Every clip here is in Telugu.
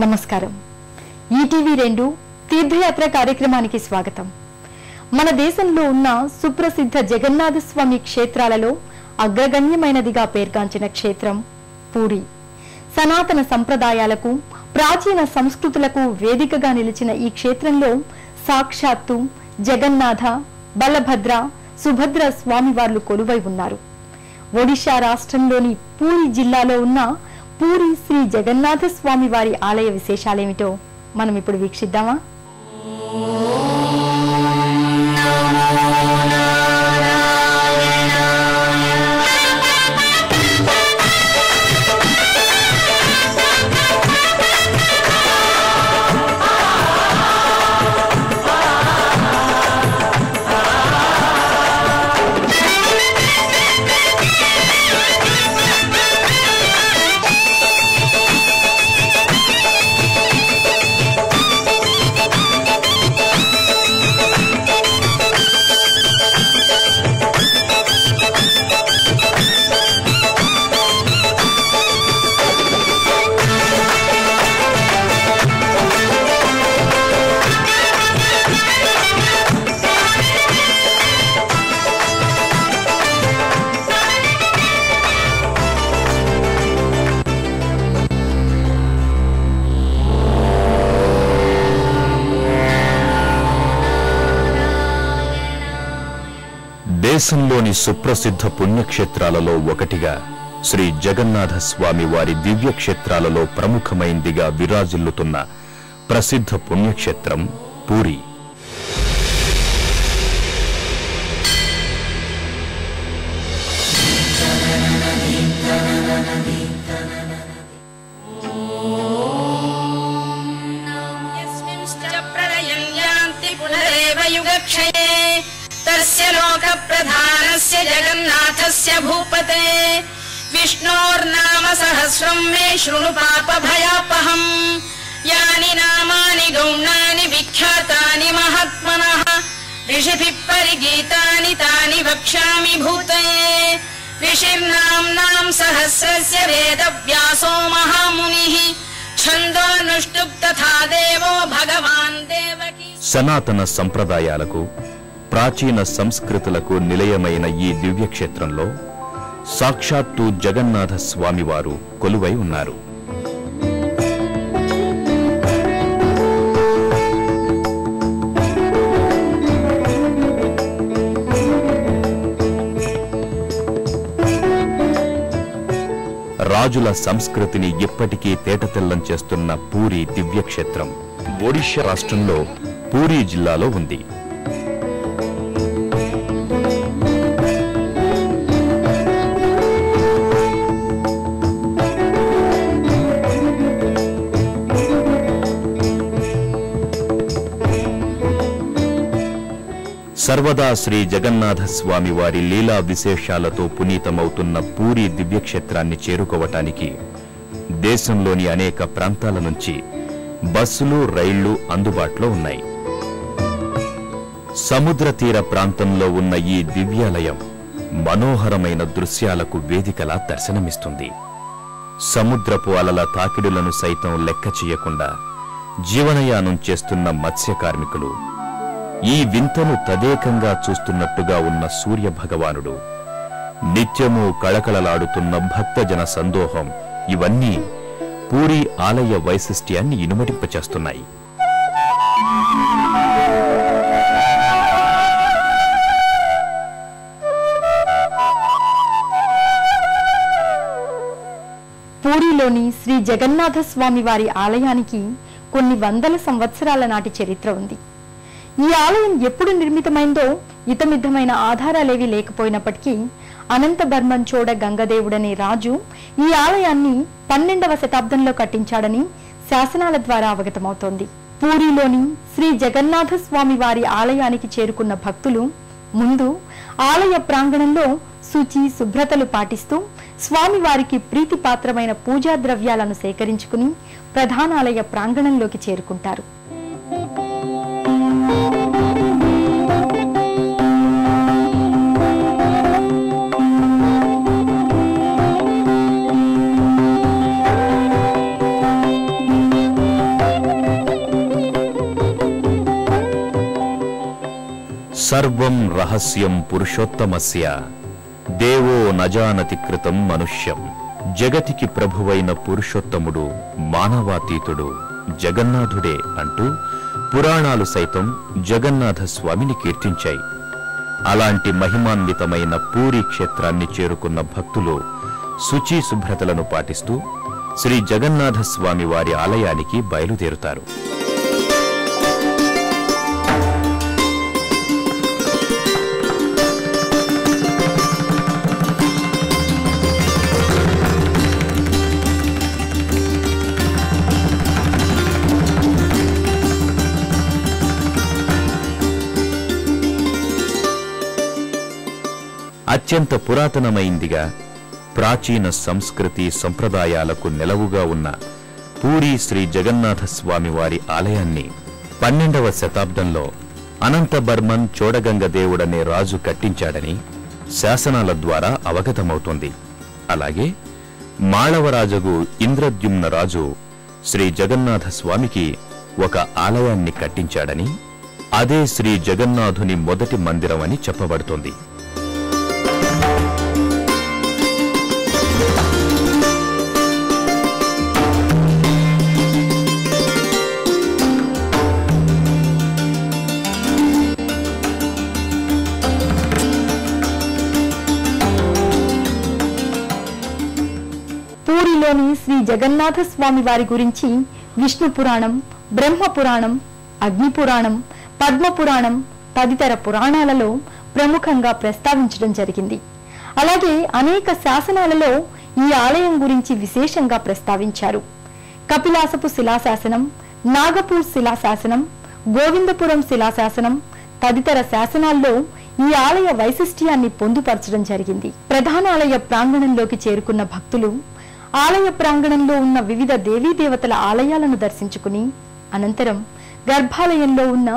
నమస్కారం. ఈటీవీ 2 తీర్థయాత్ర కార్యక్రమానికి స్వాగతం. మన దేశంలో ఉన్న సుప్రసిద్ధ జగన్నాథ స్వామి క్షేత్రాలలో అగ్రగణ్యమైనదిగా పేర్గాంచిన క్షేత్రం పూరి. సనాతన సంప్రదాయాలకు, ప్రాచీన సంస్కృతులకు వేదికగా నిలిచిన ఈ క్షేత్రంలో సాక్షాత్తు జగన్నాథ, బలభద్ర, సుభద్ర స్వామివార్లు కొలువై ఉన్నారు. ఒడిషా రాష్ట్రంలోని పూరి జిల్లాలో ఉన్న పూరి శ్రీ జగన్నాథ స్వామి వారి ఆలయ విశేషాలేమిటో మనం ఇప్పుడు వీక్షిద్దామా? దేశంలోని సుప్రసిద్ధ పుణ్యక్షేత్రాలలో ఒకటిగా శ్రీ జగన్నాథ స్వామి వారి దివ్యక్షేత్రాలలో ప్రముఖమైందిగా విరాజిల్లుతున్న ప్రసిద్ధ పుణ్యక్షేత్రం పూరి. तस्य लोक प्रधानस्य जगन्नाथस्य भूपते विष्णोर्नाम सहस्रं मे शृणु पाप भयापहम् यानि नामानि गौणानि विख्यातानि महात्मनः ऋषिभिः परिगीतानि तानि वक्ष्यामि भूतये ऋषिर्नाम्नां सहस्रस्य वेदव्यासो महामुनिः छन्दोऽनुष्टुप् तथा देवो भगवान् देवकी. సనాతన సంప్రదాయాలకు, ప్రాచీన సంస్కృతులకు నిలయమైన ఈ దివ్యక్షేత్రంలో సాక్షాత్తు జగన్నాథ స్వామివారు కొలువై ఉన్నారు. రాజుల సంస్కృతిని ఇప్పటికీ తేటతెల్లం చేస్తున్న పూరి దివ్యక్షేత్రం ఒడిషా రాష్ట్రంలో పూరి జిల్లాలో ఉంది. సర్వదా శ్రీ జగన్నాథ స్వామి వారి లీలా విశేషాలతో పునీతమవుతున్న పూరి దివ్యక్షేత్రాన్ని చేరుకోవటానికి దేశంలోని అనేక ప్రాంతాల నుంచి బస్సులు, రైళ్లు అందుబాటులో ఉన్నాయి. సముద్ర తీర ప్రాంతంలో ఉన్న ఈ దివ్యాలయం మనోహరమైన దృశ్యాలకు వేదికలా దర్శనమిస్తుంది. సముద్రపు అలల తాకిడులను సైతం లెక్క చేయకుండా జీవనయానం చేస్తున్న మత్స్య కార్మికులు, ఈ వింతను తదేకంగా చూస్తున్నట్టుగా ఉన్న సూర్య భగవానుడు, నిత్యము కళకళలాడుతున్న భక్తజన సందోహం, ఇవన్నీ పూరి ఆలయ వైశిష్ట్యాన్ని ఇనుమడింపచేస్తున్నాయి. పూరిలోని శ్రీ జగన్నాథ స్వామి వారి ఆలయానికి కొన్ని వందల సంవత్సరాల నాటి చరిత్ర ఉంది. ఈ ఆలయం ఎప్పుడు నిర్మితమైందో ఇతమిద్దమైన ఆధారాలేవి లేకపోయినప్పటికీ అనంతబర్మన్ చోడ గంగదేవుడనే రాజు ఈ ఆలయాన్ని 12వ శతాబ్దంలో కట్టించాడని శాసనాల ద్వారా అవగతమవుతోంది. పూరిలోని శ్రీ జగన్నాథ స్వామి వారి ఆలయానికి చేరుకున్న భక్తులు ముందు ఆలయ ప్రాంగణంలో శుచి, శుభ్రతలు పాటిస్తూ స్వామివారికి ప్రీతిపాత్రమైన పూజా ద్రవ్యాలను సేకరించుకుని ప్రధానాలయ ప్రాంగణంలోకి చేరుకుంటారు. సర్వం రహస్యం పురుషోత్తమస్య దేవో నజానతి కృతం మనుష్యం. జగతికి ప్రభువైన పురుషోత్తముడు మానవాతీతుడు జగన్నాథుడే అంటూ పురాణాలు సైతం జగన్నాథ స్వామిని కీర్తించాయి. అలాంటి మహిమాన్వితమైన పూరీ క్షేత్రాన్ని చేరుకున్న భక్తులు శుచి శుభ్రతలను పాటిస్తూ శ్రీ జగన్నాథ స్వామి వారి ఆలయానికి బయలుదేరుతారు. అత్యంత పురాతనమైందిగా ప్రాచీన సంస్కృతి సంప్రదాయాలకు నెలవుగా ఉన్న పూరీ శ్రీ జగన్నాథ స్వామి వారి ఆలయాన్ని 12వ శతాబ్దంలో అనంతబర్మన్ చోడగంగ దేవుడనే రాజు కట్టించాడని శాసనాల ద్వారా అవగతమవుతోంది. అలాగే మాళవరాజగు ఇంద్రద్యుమ్న రాజు శ్రీ జగన్నాథ స్వామికి ఒక ఆలయాన్ని కట్టించాడని, అదే శ్రీ జగన్నాథుని మొదటి మందిరం అని చెప్పబడుతోంది. పూరిలోని శ్రీ జగన్నాథ స్వామి వారి గురించి విష్ణు పురాణం, బ్రహ్మ పురాణం, అగ్ని పురాణం, పద్మ పురాణం తదితర పురాణాలలో ప్రముఖంగా ప్రస్తావించడం జరిగింది. అలాగే అనేక శాసనాలలో ఈ ఆలయం గురించి విశేషంగా ప్రస్తావించారు. కపిలాసపు శిలాశాసనం, నాగపూర్ శిలాశాసనం, గోవిందపురం శిలాశాసనం తదితర శాసనాల్లో ఈ ఆలయ వైశిష్ట్యాన్ని పొందుపరచడం జరిగింది. ప్రధానాలయ ప్రాంగణంలోకి చేరుకున్న భక్తులు ఆలయ ప్రాంగణంలో ఉన్న వివిధ దేవీదేవతల ఆలయాలను దర్శించుకుని అనంతరం గర్భాలయంలో ఉన్న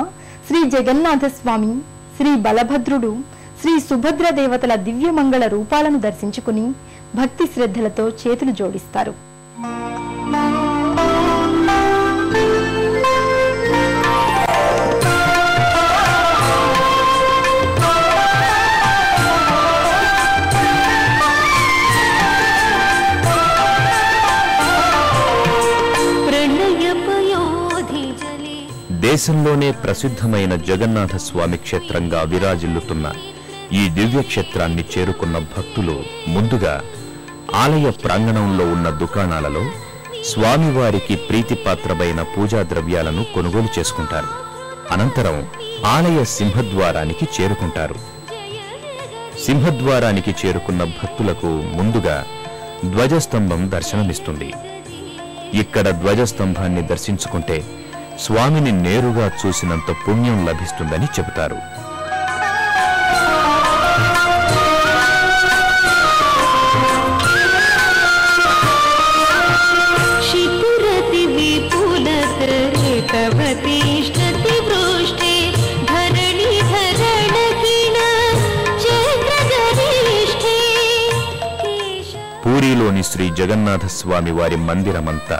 శ్రీ జగన్నాథ స్వామి, శ్రీ బలభద్రుడు, శ్రీ సుభద్ర దేవతల దివ్యమంగళ రూపాలను దర్శించుకుని భక్తి శ్రద్ధలతో చేతులు జోడిస్తారు. దేశంలోనే ప్రసిద్ధమైన జగన్నాథ స్వామి క్షేత్రంగా విరాజిల్లుతున్న ఈ దివ్యక్షేత్రాన్ని చేరుకున్న భక్తులు ముందుగా ఆలయ ప్రాంగణంలో ఉన్న దుకాణాలలో స్వామివారికి ప్రీతిపాత్రమైన పూజా ద్రవ్యాలను కొనుగోలు చేసుకుంటారు. అనంతరం ఆలయ సింహద్వారానికి చేరుకుంటారు. సింహద్వారానికి చేరుకున్న భక్తులకు ముందుగా ధ్వజస్తంభం దర్శనమిస్తుంది. ఇక్కడ ధ్వజస్తంభాన్ని దర్శించుకుంటే స్వామిని నేరుగా చూసినంత పుణ్యం లభిస్తుందని చెబుతారు. పూరీలోని శ్రీ జగన్నాథ స్వామి వారి మందిరమంతా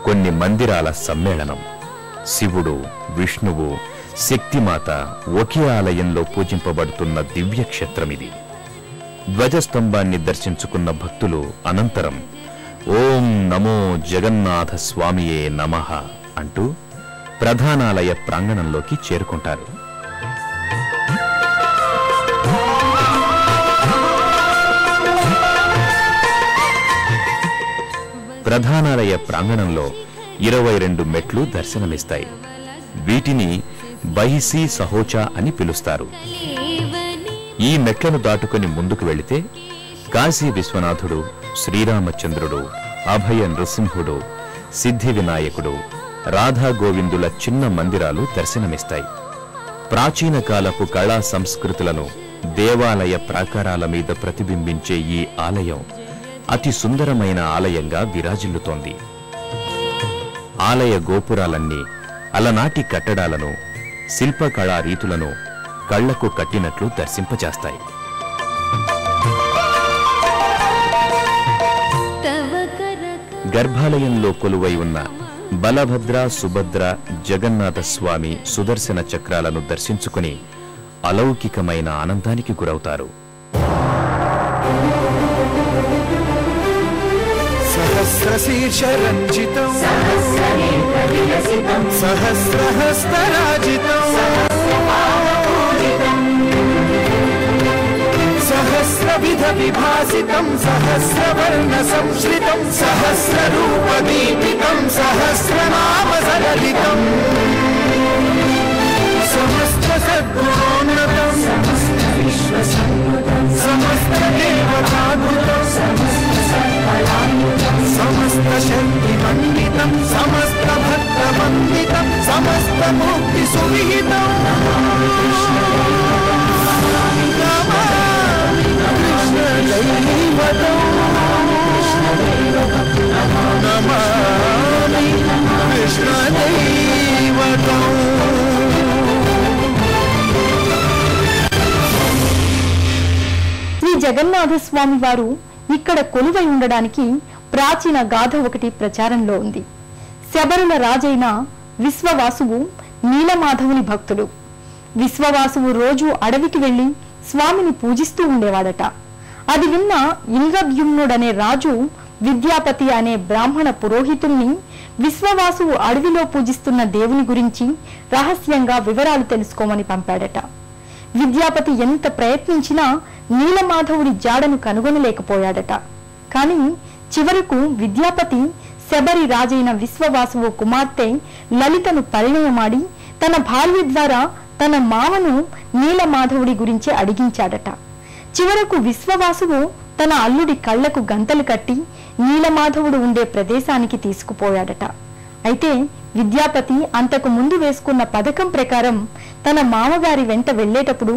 కొన్ని మందిరాల సమ్మేళనం. శివుడు, విష్ణువు, శక్తిమాత ఒకే ఆలయంలో పూజింపబడుతున్న దివ్యక్షేత్రమిది. ధ్వజస్తంభాన్ని దర్శించుకున్న భక్తులు అనంతరం ఓం నమో జగన్నాథ స్వామియే నమః అంటూ ప్రధానాలయ ప్రాంగణంలోకి చేరుకుంటారు. ప్రధానాలయ ప్రాంగణంలో 22 మెట్లు దర్శనమిస్తాయి. వీటిని బహిసి సహోచా అని పిలుస్తారు. ఈ మెట్లను దాటుకుని ముందుకు వెళితే కాశీ విశ్వనాథుడు, శ్రీరామచంద్రుడు, అభయ నృసింహుడు, సిద్ధి వినాయకుడు, రాధా గోవిందుల చిన్న మందిరాలు దర్శనమిస్తాయి. ప్రాచీన కాలపు కళా సంస్కృతులను దేవాలయ ప్రాకారాల మీద ప్రతిబింబించే ఈ ఆలయం అతి సుందరమైన ఆలయంగా విరాజిల్లుతోంది. ఆలయ గోపురాలన్నీ అలనాటి కట్టడాలను, శిల్పకళా రీతులను కళ్లకు కట్టినట్లు దర్శింపచేస్తాయి. గర్భాలయంలో కొలువై ఉన్న బలభద్ర, సుభద్ర, జగన్నాథ స్వామి సుదర్శన చక్రాలను దర్శించుకుని అలౌకికమైన ఆనందానికి గురవుతారు. సహస్రశీర్షరంజితం సహస్రహస్తరాజితం సహస్రవిధ విభాసితం సహస్రవర్ణ సంశ్రితం సహస్రరూపదీపితం సహస్రనామ సలలితం సమస్త సద్గుణోన్నతం సమస్త దేవతాద్భుతం సమస్త శక్తి మండితం సమస్త భక్త వందితం సమస్త ముక్తి సువిహితం కృష్ణ దైవతం నమామి కృష్ణ దైవతం. శ్రీ జగన్నాథ స్వామి వారు ఇక్కడ కొలువై ఉండడానికి ప్రాచీన గాథ ఒకటి ప్రచారంలో ఉంది. శబరుల రాజైన విశ్వవాసువు నీలమాధవుని భక్తుడు. విశ్వవాసువు రోజు అడవికి వెళ్లి స్వామిని పూజిస్తూ ఉండేవాడట. అది విన్న ఇంద్రద్యుమ్నుడనే రాజు విద్యాపతి అనే బ్రాహ్మణ పురోహితుణ్ణి విశ్వవాసువు అడవిలో పూజిస్తున్న దేవుని గురించి రహస్యంగా వివరాలు తెలుసుకోమని పంపాడట. విద్యాపతి ఎంత ప్రయత్నించినా నీలమాధవుడి జాడను కనుగొనలేకపోయాడట. కాని చివరకు విద్యాపతి శబరి రాజైన విశ్వవాసువు కుమార్తె లలితను పరిణయమాడి తన భార్య ద్వారా తన మామను నీలమాధవుడి గురించి అడిగించాడట. చివరకు విశ్వవాసువు తన అల్లుడి కళ్లకు గంతలు కట్టి నీలమాధవుడు ఉండే ప్రదేశానికి తీసుకుపోయాడట. అయితే విద్యాపతి అంతకు ముందు వేసుకున్న పథకం ప్రకారం తన మామగారి వెంట వెళ్లేటప్పుడు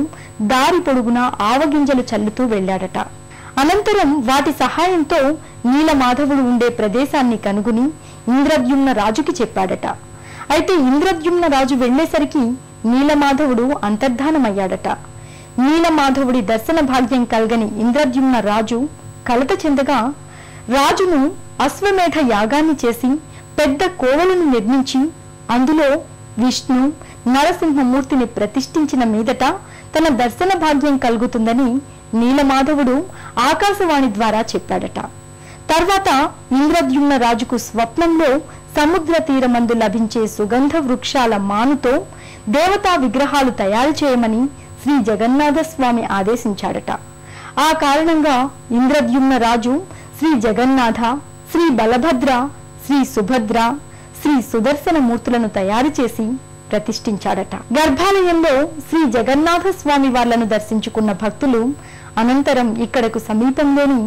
దారి పొడుగునా ఆవగింజలు చల్లుతూ వెళ్లాడట. అనంతరం వాటి సహాయంతో నీలమాధవుడు ఉండే ప్రదేశాన్ని కనుగొని ఇంద్రద్యుమ్న రాజుకి చెప్పాడట. అయితే ఇంద్రద్యుమ్న రాజు వెళ్లేసరికి నీలమాధవుడు అంతర్ధానమయ్యాడట. నీలమాధవుడి దర్శన భాగ్యం కలగని ఇంద్రద్యుమ్న రాజు కలత చెందగా రాజును అశ్వమేధ యాగాన్ని చేసి పెద్ద కోవలను నిర్మించి అందులో విష్ణు నరసింహమూర్తిని ప్రతిష్ఠించిన మీదట తన దర్శన భాగ్యం కలుగుతుందని నీలమాధవుడు ఆకాశవాణి ద్వారా చెప్పాడట. తర్వాత ఇంద్రద్యుమ్న రాజుకు స్వప్నంలో సముద్ర తీరమందు లభించే సుగంధ వృక్షాల మానుతో దేవతా విగ్రహాలు తయారు చేయమని శ్రీ జగన్నాథ స్వామి ఆదేశించాడట. ఆ కారణంగా ఇంద్రద్యుమ్న రాజు శ్రీ జగన్నాథ, శ్రీ బలభద్ర, శ్రీ సుభద్ర, శ్రీ సుదర్శన మూర్తులను తయారు చేసి ప్రతిష్ఠించాడట. గర్భాలయంలో శ్రీ జగన్నాథ స్వామి వార్లను దర్శించుకున్న భక్తులు అనంతరం ఇక్కడకు సమీపంలోని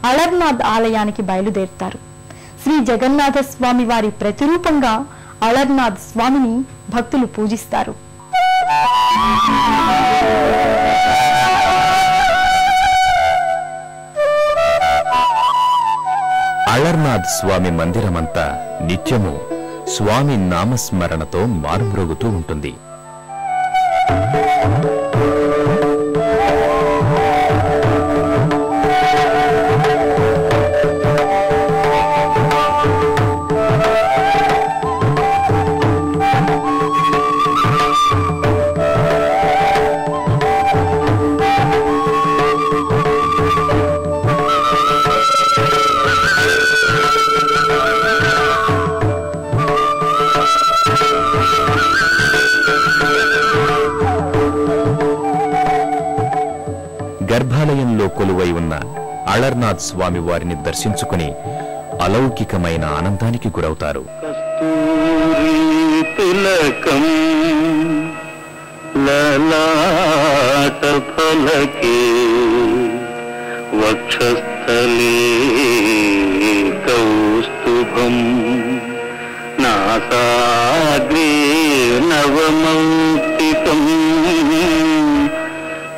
అళర్నాథ్ ఆలయానికి బయలుదేరుతారు. శ్రీ జగన్నాథ స్వామి వారి ప్రతిరూపంగా అళర్నాథ్ స్వామిని భక్తులు పూజిస్తారు. అళర్నాథ్ స్వామి మందిరమంతా నిత్యము స్వామి నామస్మరణతో మారుమ్రోగుతూ ఉంటుంది. గర్భాలయంలో కొలువై ఉన్న అళర్నాథ్ స్వామి వారిని దర్శించుకుని అలౌకికమైన ఆనందానికి గురవుతారు. తిలకం లలాట ఫలకే వక్షస్థలే కౌస్తుభం నాసాగ్రే నవమౌక్తికం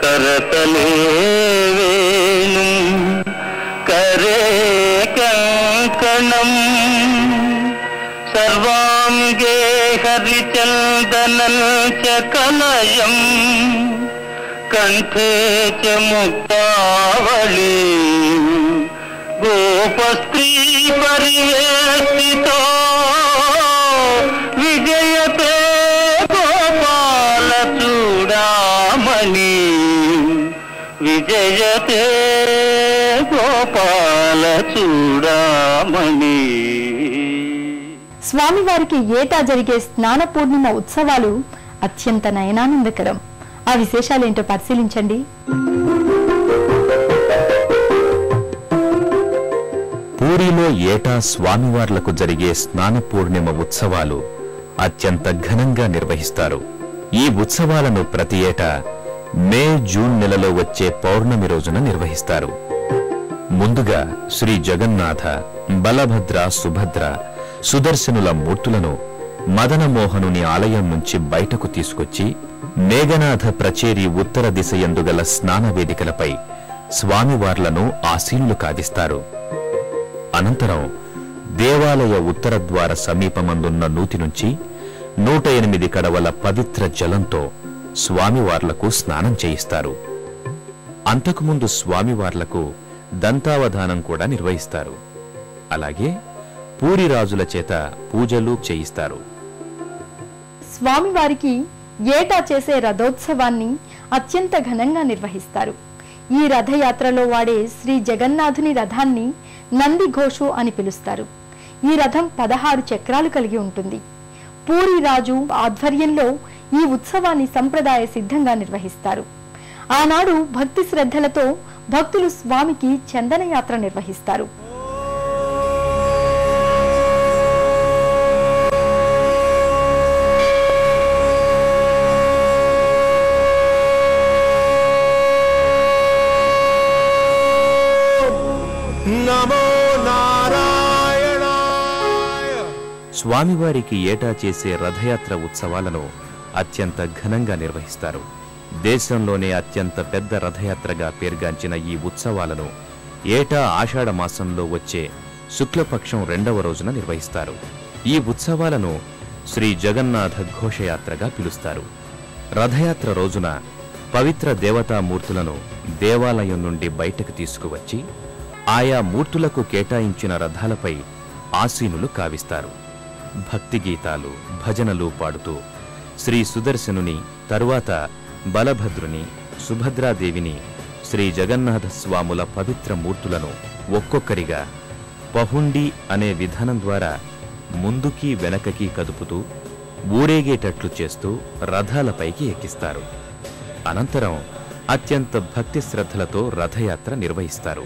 करतले वेणुं करे कंकणं सर्वांगे हरिचन्दनं च कलयं कंठे च मुक्तावली गोपस्त्री परिवेष्टितो विजयते गोपाल चूडामणि జయతే గోపాల చూడామణి. స్వామివారికి ఏటా జరిగే స్నాన పూర్ణిమ ఉత్సవాలు అత్యంత నయనానందకరం. ఆ విశేషాలేంటో పరిశీలించండి. పూరిలో ఏటా స్వామివార్లకు జరిగే స్నాన పూర్ణిమ ఉత్సవాలు అత్యంత ఘనంగా నిర్వహిస్తారు. ఈ ఉత్సవాలను ప్రతి ఏటా మే, జూన్ నెలలో వచ్చే పౌర్ణమి రోజున నిర్వహిస్తారు. ముందుగా శ్రీ జగన్నాథ, బలభద్ర, సుభద్ర, సుదర్శనుల మూర్తులను మదనమోహనుని ఆలయం నుంచి బయటకు తీసుకొచ్చి మేఘనాథ ప్రచేరి ఉత్తర దిశ యందుగల స్నాన వేదికలపై స్వామివార్లను ఆసీనులు కావిస్తారు. అనంతరం దేవాలయ ఉత్తర ద్వార సమీపమందున్న నూతి నుంచి 108 కడవల పవిత్ర జలంతో స్వామివార్లకు స్నానం చేయిస్తారు. అంతకుముందు స్వామివార్లకు దంతావధానం కూడా నిర్వహిస్తారు. అలాగే పూరి రాజుల చేత పూజలు చేయిస్తారు. స్వామివారికి ఏటా చేసే రథోత్సవాన్ని అత్యంత ఘనంగా నిర్వహిస్తారు. ఈ రథయాత్రలో వాడే శ్రీ జగన్నాథుని రథాన్ని నంది ఘోషు అని పిలుస్తారు. ఈ రథం 16 చక్రాలు కలిగి ఉంటుంది. పూరి రాజు ఆధ్వర్యంలో ఈ ఉత్సవాన్ని సంప్రదాయ సిద్ధంగా నిర్వహిస్తారు. ఆనాడు భక్తి శ్రద్ధలతో భక్తులు స్వామికి చందన యాత్ర నిర్వహిస్తారు. నమో నారాయణాయ. స్వామివారికి ఏటా చేసే రథయాత్ర ఉత్సవాలను అత్యంత ఘనంగా నిర్వహిస్తారు. దేశంలోనే అత్యంత పెద్ద రథయాత్రగా పేర్గాంచిన ఈ ఉత్సవాలను ఏటా ఆషాఢ మాసంలో వచ్చే శుక్లపక్షం 2వ రోజున నిర్వహిస్తారు. ఈ ఉత్సవాలను శ్రీ జగన్నాథ ఘోషయాత్రగా పిలుస్తారు. రథయాత్ర రోజున పవిత్ర దేవతామూర్తులను దేవాలయం నుండి బయటకు తీసుకువచ్చి ఆయా మూర్తులకు కేటాయించిన రథాలపై ఆసీనులు కావిస్తారు. భక్తి గీతాలు, భజనలు పాడుతూ శ్రీ సుదర్శనుని, తరువాత బలభద్రుని, సుభద్రాదేవిని, శ్రీ జగన్నాథ స్వాముల పవిత్ర మూర్తులను ఒక్కొక్కరిగా పహుండి అనే విధానం ద్వారా ముందుకి వెనకకి కదుపుతూ ఊరేగేటట్లు చేస్తూ రథాలపైకి ఎక్కిస్తారు. అనంతరం అత్యంత భక్తి శ్రద్ధలతో రథయాత్ర నిర్వహిస్తారు.